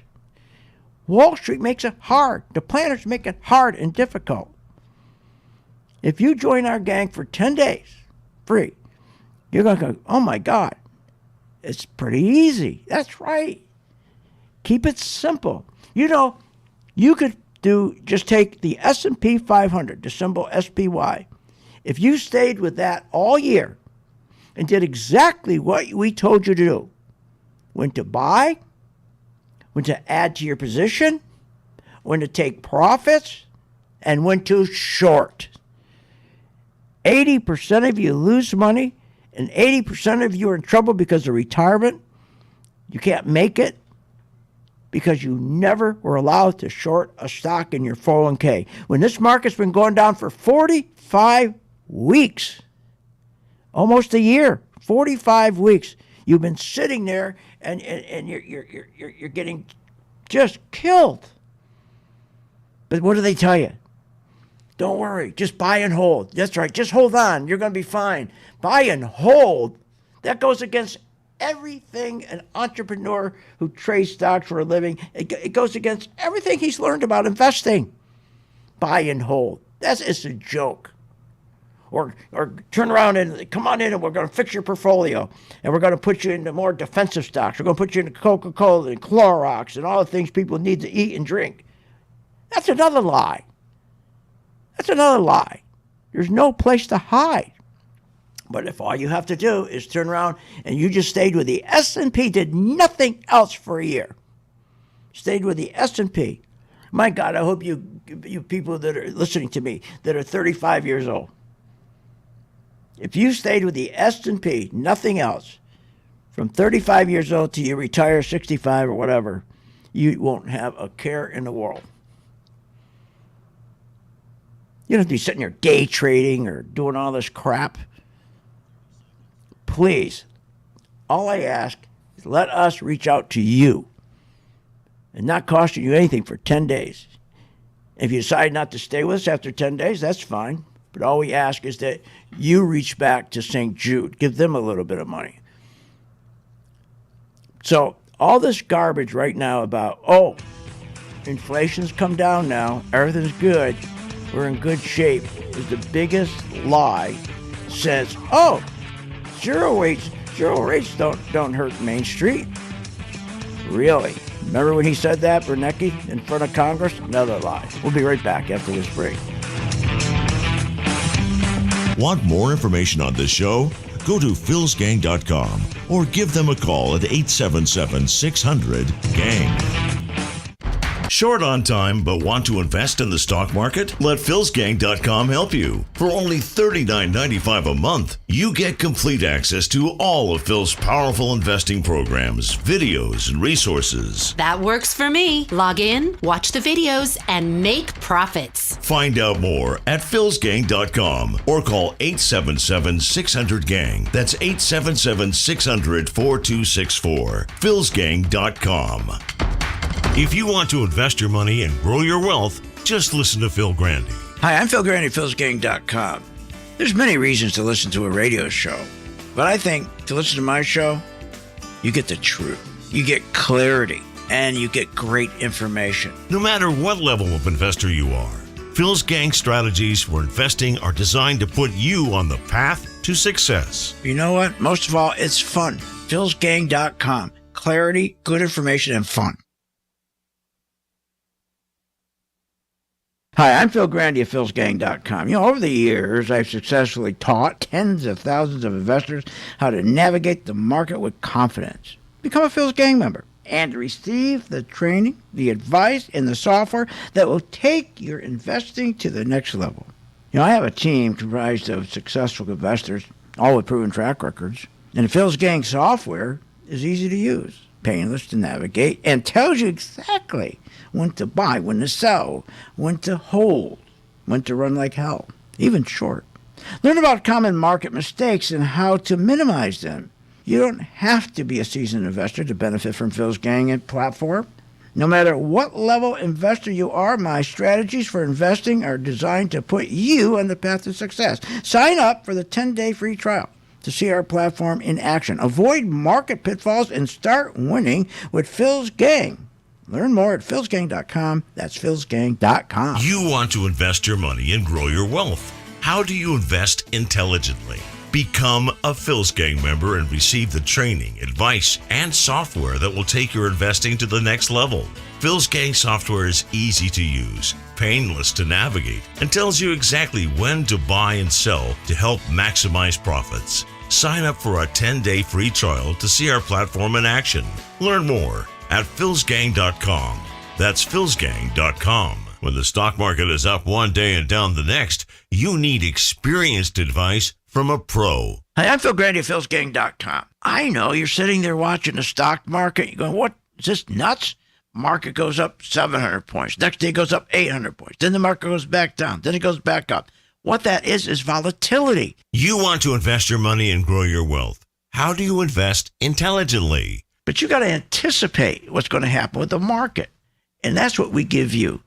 Wall Street makes it hard. The planners make it hard and difficult. If you join our gang for 10 days, free, you're going to go, oh my God, it's pretty easy. That's right. Keep it simple. You know, you could just take the S&P 500, the symbol SPY. If you stayed with that all year and did exactly what we told you to do, when to buy, when to add to your position, when to take profits, and when to short. 80% of you lose money, and 80% of you are in trouble because of retirement. You can't make it because you never were allowed to short a stock in your 401k. When this market's been going down for 45 weeks, almost a year, 45 weeks, you've been sitting there and you're getting just killed. But what do they tell you? Don't worry, just buy and hold. That's right, just hold on. You're going to be fine. Buy and hold. That goes against everything an entrepreneur who trades stocks for a living, it goes against everything he's learned about investing. Buy and hold. It's a joke. Or turn around and come on in and we're going to fix your portfolio. And we're going to put you into more defensive stocks. We're going to put you into Coca-Cola and Clorox and all the things people need to eat and drink. That's another lie. That's another lie. There's no place to hide. But if all you have to do is turn around and you just stayed with the S&P, did nothing else for a year, stayed with the S&P. My God, I hope you people that are listening to me that are 35 years old, if you stayed with the S&P, nothing else, from 35 years old till you retire 65 or whatever, you won't have a care in the world. You don't have to be sitting there day trading or doing all this crap. Please, all I ask is let us reach out to you and not costing you anything for 10 days. If you decide not to stay with us after 10 days, that's fine. But all we ask is that you reach back to St. Jude. Give them a little bit of money. So all this garbage right now about, inflation's come down now, everything's good, we're in good shape, is the biggest lie. Says, zero rates don't hurt Main Street. Really? Remember when he said that, Bernanke, in front of Congress? Another lie. We'll be right back after this break. Want more information on this show? Go to philsgang.com or give them a call at 877-600-GANG. Short on time but want to invest in the stock market? Let philsgang.com help you. For only $39.95 a month, you get complete access to all of Phil's powerful investing programs, videos, and resources. That works for me. Log in, watch the videos, and make profits. Find out more at philsgang.com or call 877-600-GANG. That's 877-600-4264. philsgang.com. If you want to invest your money and grow your wealth, just listen to Phil Grandy. Hi, I'm Phil Grandy, philsgang.com. There's many reasons to listen to a radio show, but I think to listen to my show, you get the truth, you get clarity, and you get great information. No matter what level of investor you are, Phil's Gang strategies for investing are designed to put you on the path to success. You know what? Most of all, it's fun. philsgang.com. Clarity, good information, and fun. Hi, I'm Phil Grandy of philsgang.com. You know, over the years, I've successfully taught tens of thousands of investors how to navigate the market with confidence. Become a Phil's Gang member and receive the training, the advice, and the software that will take your investing to the next level. You know, I have a team comprised of successful investors, all with proven track records. And the Phil's Gang software is easy to use, painless to navigate, and tells you exactly when to buy, when to sell, when to hold, when to run like hell, even short. Learn about common market mistakes and how to minimize them. You don't have to be a seasoned investor to benefit from Phil's Gang and platform. No matter what level investor you are, my strategies for investing are designed to put you on the path to success. Sign up for the 10-day free trial to see our platform in action. Avoid market pitfalls and start winning with Phil's Gang. Learn more at philsgang.com. That's philsgang.com. You want to invest your money and grow your wealth. How do you invest intelligently? Become a Phil's Gang member and receive the training, advice, and software that will take your investing to the next level. Phil's Gang software is easy to use, painless to navigate, and tells you exactly when to buy and sell to help maximize profits. Sign up for a 10-day free trial to see our platform in action. Learn more at philsgang.com. That's philsgang.com. When the stock market is up one day and down the next, you need experienced advice from a pro. Hi, I'm Phil Grandy of philsgang.com. I know you're sitting there watching the stock market. You're going, what? Is this nuts? Market goes up 700 points. Next day it goes up 800 points. Then the market goes back down. Then it goes back up. What that is volatility. You want to invest your money and grow your wealth. How do you invest intelligently? But you got to anticipate what's going to happen with the market. And that's what we give you.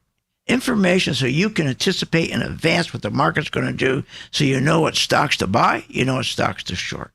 Information so you can anticipate in advance what the market's going to do, so you know what stocks to buy, you know what stocks to short.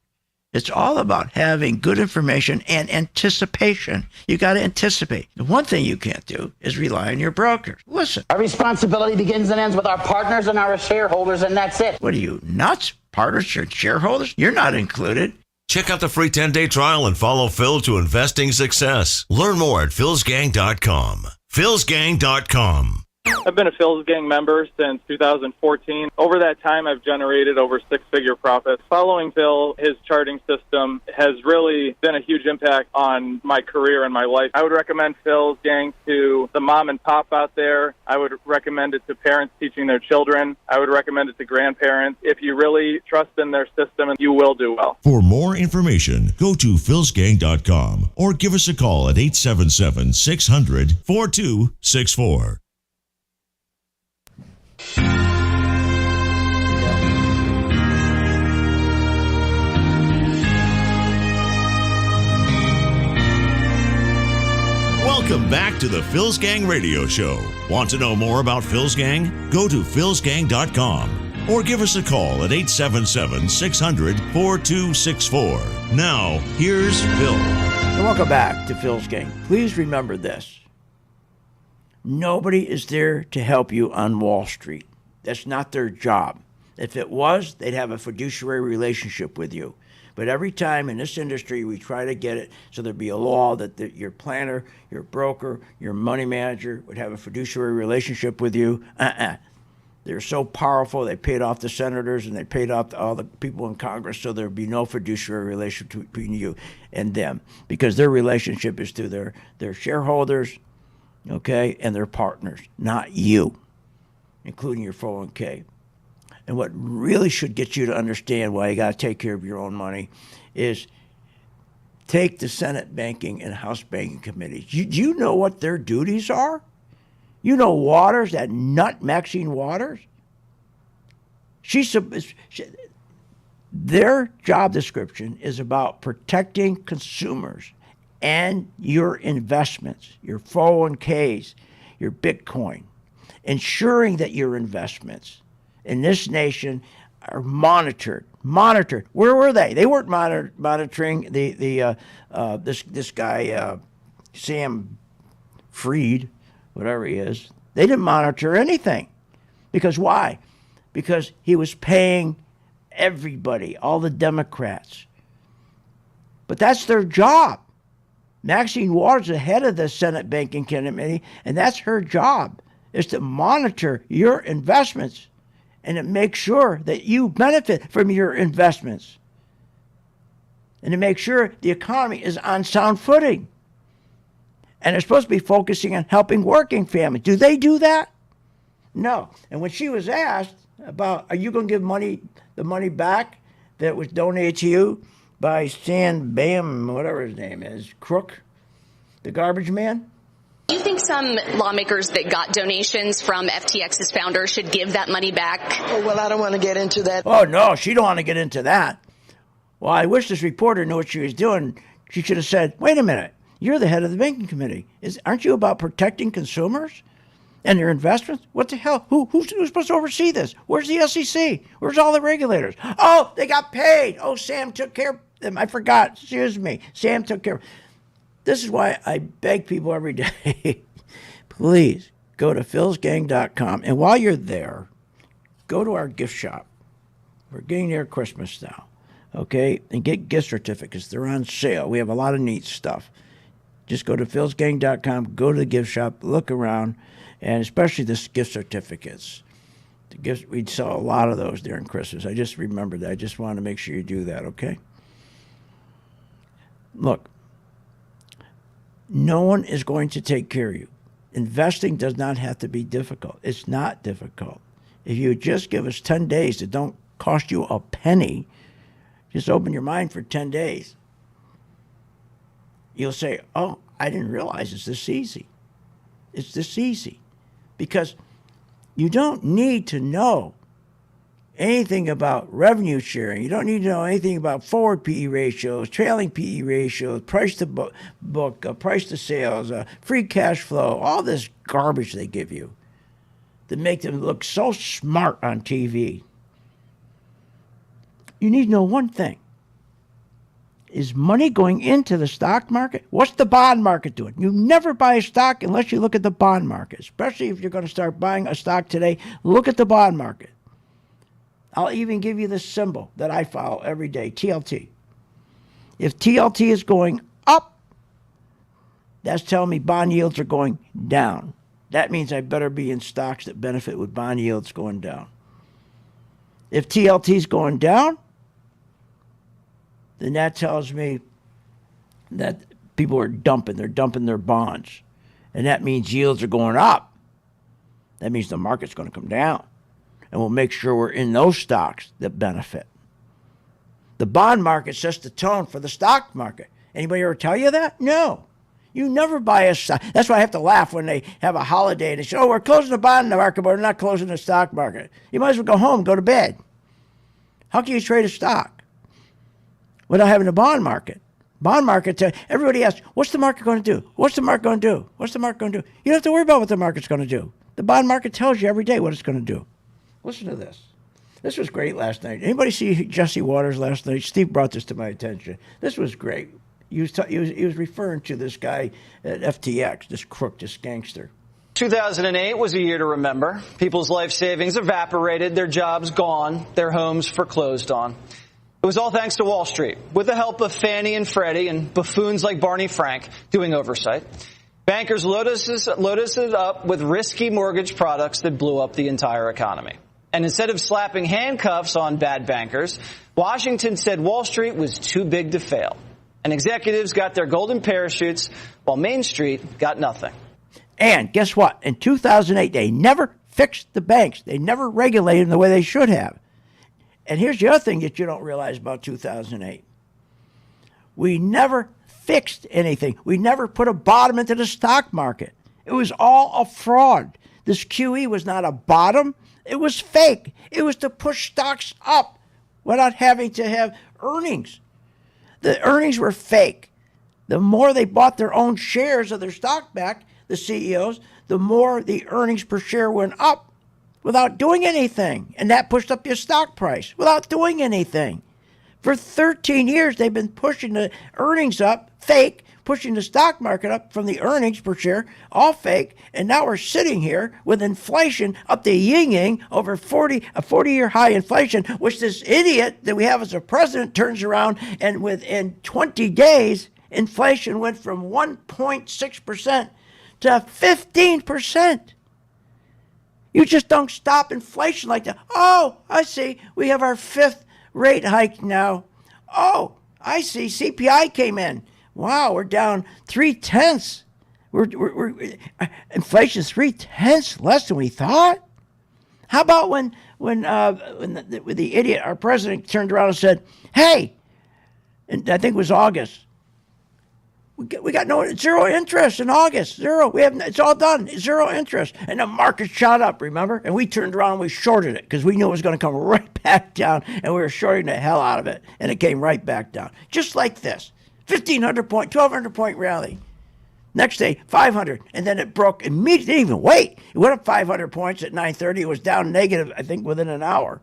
It's all about having good information and anticipation. You got to anticipate. The one thing you can't do is rely on your brokers. Listen. Our responsibility begins and ends with our partners and our shareholders, and that's it. What are you, nuts? Partners or shareholders? You're not included. Check out the free 10-day trial and follow Phil to investing success. Learn more at philsgang.com. philsgang.com. I've been a Phil's Gang member since 2014. Over that time, I've generated over six-figure profits. Following Phil, his charting system has really been a huge impact on my career and my life. I would recommend Phil's Gang to the mom and pop out there. I would recommend it to parents teaching their children. I would recommend it to grandparents. If you really trust in their system, you will do well. For more information, go to philsgang.com or give us a call at 877-600-4264. Welcome back to the Phil's Gang Radio Show. Want to know more about Phil's Gang? Go to philsgang.com or give us a call at 877-600-4264. Now, here's Phil. And welcome back to Phil's Gang. Please remember this. Nobody is there to help you on Wall Street. That's not their job. If it was, they'd have a fiduciary relationship with you. But every time in this industry, we try to get it so there'd be a law that your planner, your broker, your money manager would have a fiduciary relationship with you. They're so powerful, they paid off the senators and they paid off all the people in Congress, so there'd be no fiduciary relationship between you and them, because their relationship is to their shareholders, okay, and their partners, not you, including your 401k. And what really should get you to understand why you got to take care of your own money is take the Senate Banking and House Banking Committees. Do you know what their duties are? You know Waters, that nut Maxine Waters? Their job description is about protecting consumers and your investments, your 401ks, your Bitcoin, ensuring that your investments in this nation are monitored. Where were they? They weren't monitoring this guy Sam Fried, whatever he is. They didn't monitor anything. Because why? Because he was paying everybody, all the Democrats. But that's their job. Maxine Waters is the head of the Senate Banking Committee, and that's her job. is to monitor your investments and to make sure that you benefit from your investments and to make sure the economy is on sound footing. And they're supposed to be focusing on helping working families. Do they do that? No. And when she was asked about, are you going to give the money back that was donated to you by Stan Bam, whatever his name is, Crook, the garbage man? Do you think some lawmakers that got donations from FTX's founder should give that money back? Oh, well, I don't want to get into that. Oh, no, she don't want to get into that. Well, I wish this reporter knew what she was doing. She should have said, wait a minute, you're the head of the banking committee. Aren't you about protecting consumers and their investments? What the hell? Who's supposed to oversee this? Where's the SEC? Where's all the regulators? Oh, they got paid. Oh, Sam took care of them. I forgot. Excuse me. Sam took care of them. This is why I beg people every day, please go to philsgang.com. And while you're there, go to our gift shop. We're getting near Christmas now, okay? And get gift certificates. They're on sale. We have a lot of neat stuff. Just go to philsgang.com, go to the gift shop, look around, and especially the gift certificates. The gifts, we'd sell a lot of those during Christmas. I just remembered that. I just wanted to make sure you do that, okay? Look, no one is going to take care of you. Investing does not have to be difficult. It's not difficult. If you just give us 10 days that don't cost you a penny, just open your mind for 10 days. You'll say, oh, I didn't realize it's this easy. It's this easy. Because you don't need to know anything about revenue sharing. You don't need to know anything about forward PE ratios, trailing PE ratios, price to book, price to sales, free cash flow, all this garbage they give you that make them look so smart on TV. You need to know one thing. Is money going into the stock market? What's the bond market doing? You never buy a stock unless you look at the bond market, especially if you're going to start buying a stock today. Look at the bond market. I'll even give you the symbol that I follow every day, TLT. If TLT is going up, that's telling me bond yields are going down. That means I better be in stocks that benefit with bond yields going down. If TLT is going down, then that tells me that people are dumping. They're dumping their bonds. And that means yields are going up. That means the market's going to come down. And we'll make sure we're in those stocks that benefit. The bond market sets the tone for the stock market. Anybody ever tell you that? No. You never buy a stock. That's why I have to laugh when they have a holiday and they say, oh, we're closing the bond market, but we're not closing the stock market. You might as well go home, go to bed. How can you trade a stock without having a bond market? Bond market, everybody asks, what's the market going to do? What's the market going to do? What's the market going to do? You don't have to worry about what the market's going to do. The bond market tells you every day what it's going to do. Listen to this. This was great last night. Anybody see Jesse Waters last night? Steve brought this to my attention. This was great. He was referring to this guy at FTX, this crook, this gangster. 2008 was a year to remember. People's life savings evaporated, their jobs gone, their homes foreclosed on. It was all thanks to Wall Street, with the help of Fannie and Freddie and buffoons like Barney Frank doing oversight. Bankers loaded us up with risky mortgage products that blew up the entire economy. And instead of slapping handcuffs on bad bankers, Washington said Wall Street was too big to fail. And executives got their golden parachutes while Main Street got nothing. And guess what? In 2008, they never fixed the banks. They never regulated them the way they should have. And here's the other thing that you don't realize about 2008. We never fixed anything. We never put a bottom into the stock market. It was all a fraud. This QE was not a bottom. It was fake. It was to push stocks up without having to have earnings. The earnings were fake. The more they bought their own shares of their stock back, the CEOs, the more the earnings per share went up without doing anything. And that pushed up your stock price without doing anything. For 13 years, they've been pushing the earnings up, fake, pushing the stock market up from the earnings per share, all fake. And now we're sitting here with inflation up to yin-yang over a 40-year high inflation, which this idiot that we have as a president turns around and within 20 days, inflation went from 1.6% to 15%. You just don't stop inflation like that. Oh, I see. We have our 5th rate hike now. Oh, I see. CPI came in. Wow, we're down 0.3. We're inflation's 0.3 less than we thought. How about when the idiot, our president, turned around and said, "Hey," and I think it was August. We got zero interest in August. Zero. It's all done. 0 interest. And the market shot up, remember? And we turned around and we shorted it because we knew it was going to come right back down, and we were shorting the hell out of it. And it came right back down. Just like this. 1,500 point, 1,200 point rally. Next day, 500. And then it broke immediately. It didn't even wait. It went up 500 points at 9:30. It was down negative, I think, within an hour.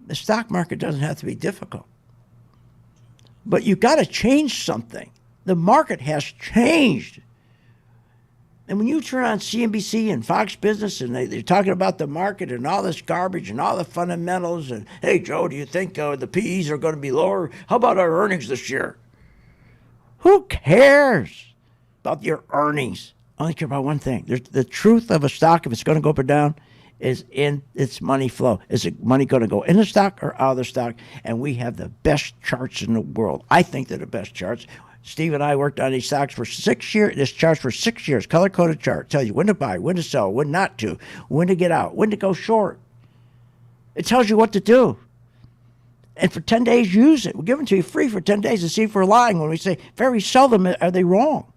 The stock market doesn't have to be difficult. But you got to change something. The market has changed. And when you turn on CNBC and Fox Business and they're talking about the market and all this garbage and all the fundamentals and, hey, Joe, do you think the PEs are going to be lower? How about our earnings this year? Who cares about your earnings? I only care about one thing. The truth of a stock, if it's going to go up or down, is in its money flow. Is the money going to go in the stock or out of the stock? And we have the best charts in the world. I think they're the best charts. Steve and I worked on these stocks for 6 years. This chart's for 6 years. Color-coded chart. Tells you when to buy, when to sell, when not to, when to get out, when to go short. It tells you what to do. And for 10 days, use it. We'll give them to you free for 10 days to see if we're lying when we say very seldom are they wrong.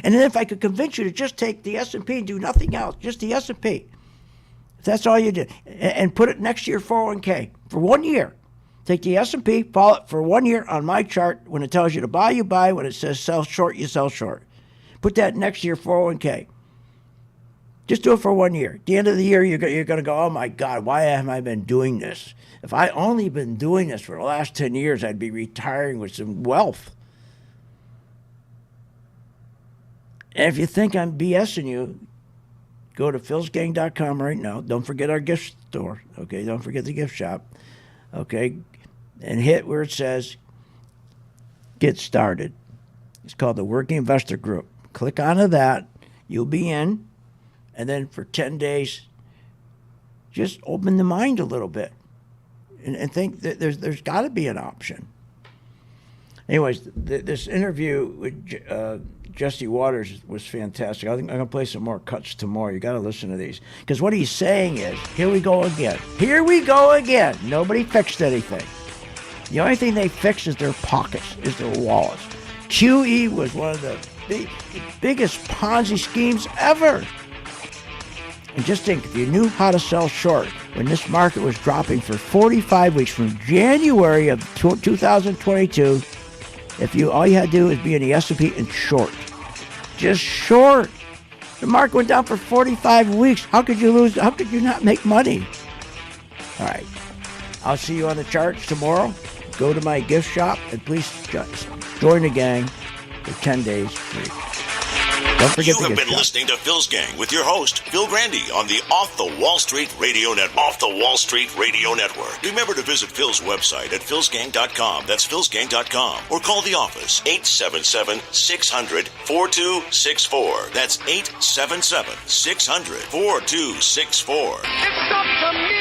And then if I could convince you to just take the S&P and do nothing else, just the S&P, if that's all you did, and put it next to your 401k for 1 year. Take the S&P, follow it for 1 year on my chart. When it tells you to buy, you buy. When it says sell short, you sell short. Put that next to your 401k. Just do it for 1 year. At the end of the year, you're going to go, oh, my God, why haven't I been doing this? If I only been doing this for the last 10 years, I'd be retiring with some wealth. And if you think I'm BSing you, go to philsgang.com right now. Don't forget our gift store. Okay, don't forget the gift shop. Okay, and hit where it says Get Started. It's called the Working Investor Group. Click onto that. You'll be in. And then for 10 days, just open the mind a little bit and think that there's got to be an option. Anyways, this interview with Jesse Waters was fantastic. I think I'm going to play some more cuts tomorrow. You got to listen to these. Because what he's saying is, here we go again. Here we go again. Nobody fixed anything. The only thing they fixed is their pockets, is their wallets. QE was one of the biggest Ponzi schemes ever. And just think, if you knew how to sell short when this market was dropping for 45 weeks from January of 2022, all you had to do is be in the S&P and short. Just short. The market went down for 45 weeks. How could you lose? How could you not make money? All right. I'll see you on the charts tomorrow. Go to my gift shop and please join the gang for 10 days free. Don't forget you have been listening to Phil's Gang with your host, Phil Grandy, on the Off the Wall Street Radio Network. Remember to visit Phil's website at philsgang.com. That's philsgang.com. Or call the office, 877-600-4264. That's 877-600-4264. It's up to me.